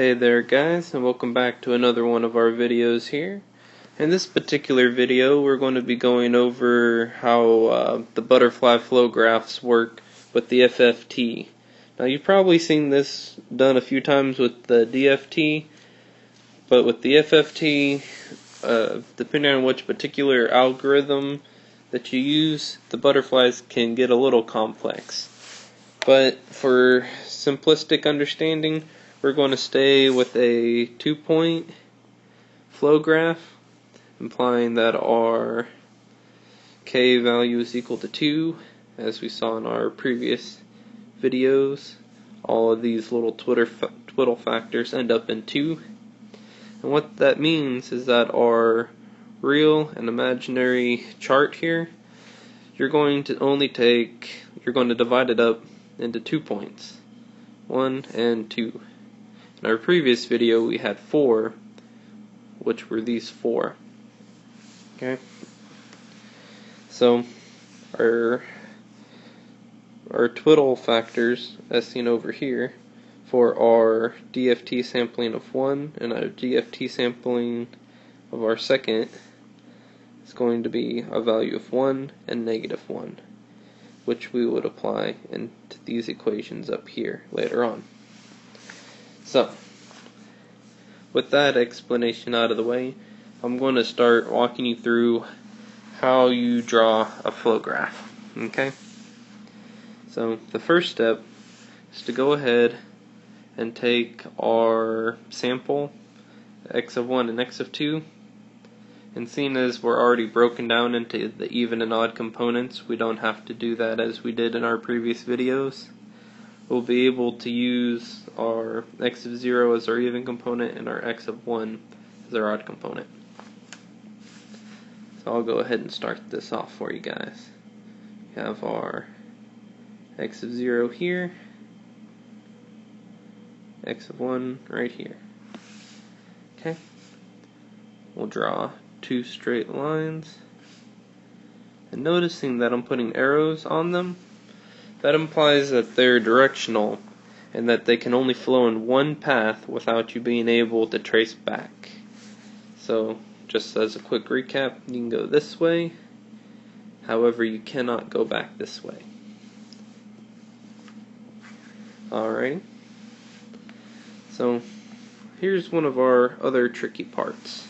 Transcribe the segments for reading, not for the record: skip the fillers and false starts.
Hey there guys, and welcome back to another one of our videos here. In this particular video we're going to be going over how the butterfly flow graphs work with the FFT. Now you've probably seen this done a few times with the DFT, but with the FFT, depending on which particular algorithm that you use, the butterflies can get a little complex. But for simplistic understanding, we're going to stay with a 2-point flow graph, implying that our K value is equal to 2, as we saw in our previous videos. All of these little twiddle factors end up in 2. And what that means is that our real and imaginary chart here, you're going to divide it up into 2 points, 1 and 2. In our previous video we had 4, which were these 4. Okay, so our twiddle factors, as seen over here, for our DFT sampling of 1 and our DFT sampling of our second, is going to be a value of 1 and -1, which we would apply into these equations up here later on. So, with that explanation out of the way, I'm going to start walking you through how you draw a flow graph. Okay? So, the first step is to go ahead and take our sample, x of 1 and x of 2, and seeing as we're already broken down into the even and odd components, we don't have to do that as we did in our previous videos. We'll be able to use our x of 0 as our even component and our x of 1 as our odd component. So I'll go ahead and start this off for you guys. We have our x of 0 here, x of 1 right here. Okay, we'll draw 2 straight lines, and noticing that I'm putting arrows on them, that implies that they're directional and that they can only flow in one path without you being able to trace back. So, just as a quick recap, you can go this way, however you cannot go back this way. Alright, so here's one of our other tricky parts.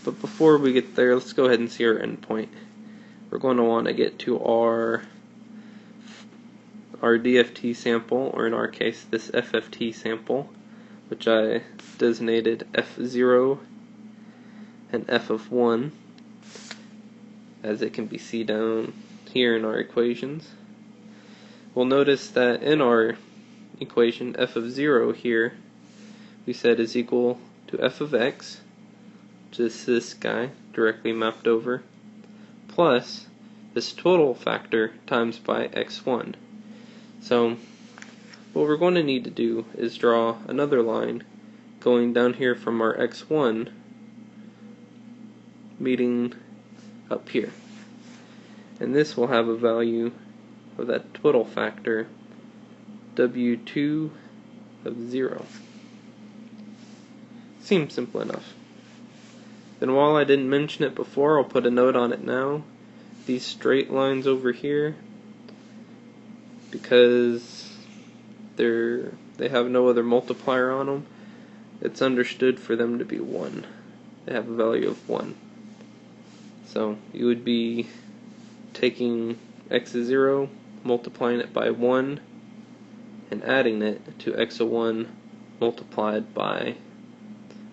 But before we get there, let's go ahead and see our endpoint. We're going to want to get to our DFT sample, or in our case this FFT sample, which I designated F0 and F of 1, as it can be seen down here in our equations. We'll notice that in our equation, F of 0 here, we said is equal to F of x, which is this guy directly mapped over, plus this total factor times by x1. So what we're going to need to do is draw another line going down here from our x1 meeting up here. And this will have a value of that total factor, W2 of 0. Seems simple enough. Then while I didn't mention it before, I'll put a note on it now. These straight lines over here, because they have no other multiplier on them, it's understood for them to be 1. They have a value of 1. So you would be taking x of 0, multiplying it by 1, and adding it to x of 1 multiplied by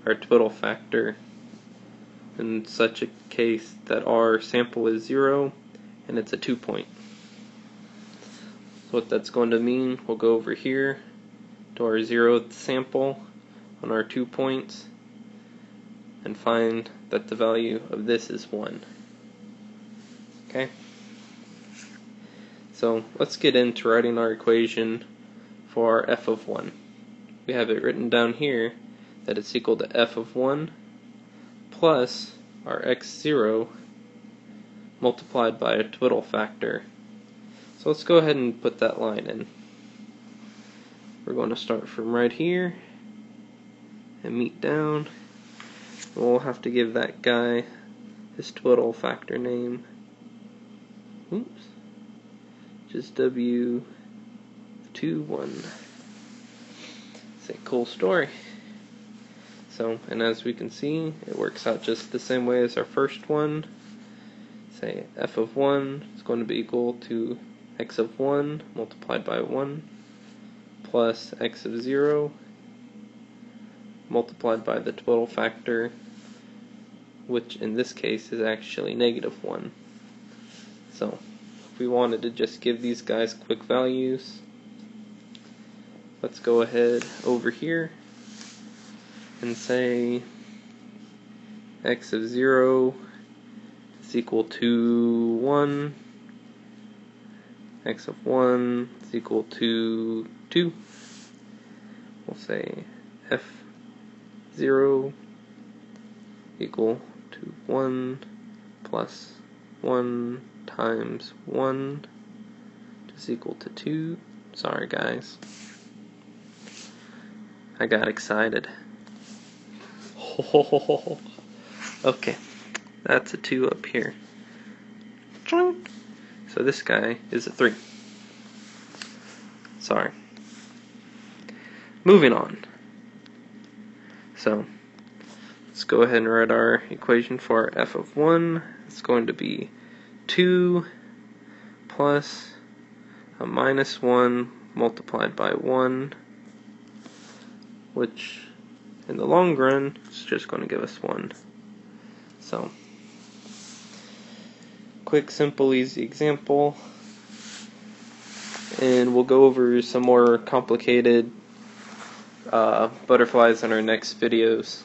our total factor, in such a case that our sample is 0 and it's a 2-point. So what that's going to mean, we'll go over here to our 0th sample on our 2 points and find that the value of this is 1. Okay? So let's get into writing our equation for our f of 1. We have it written down here that it's equal to f of 1 plus our x0 multiplied by a twiddle factor. So let's go ahead and put that line in. We're going to start from right here and meet down. We'll have to give that guy his twiddle factor name. Oops. Just W21. It's a cool story. So, and as we can see, it works out just the same way as our first one. Say f of 1 is going to be equal to x of 1 multiplied by 1 plus x of 0 multiplied by the twiddle factor, which in this case is actually -1. So if we wanted to just give these guys quick values, let's go ahead over here and say x of 0 is equal to 1, x of 1 is equal to 2. We'll say f0 equal to 1 plus 1 times 1 is equal to 2. Sorry guys, I got excited. Okay, that's a 2 up here. So this guy is a 3. Sorry. Moving on. So let's go ahead and write our equation for our f of 1. It's going to be 2 plus a -1 multiplied by 1, which in the long run is just going to give us 1. So, quick, simple, easy example, and we'll go over some more complicated butterflies in our next videos.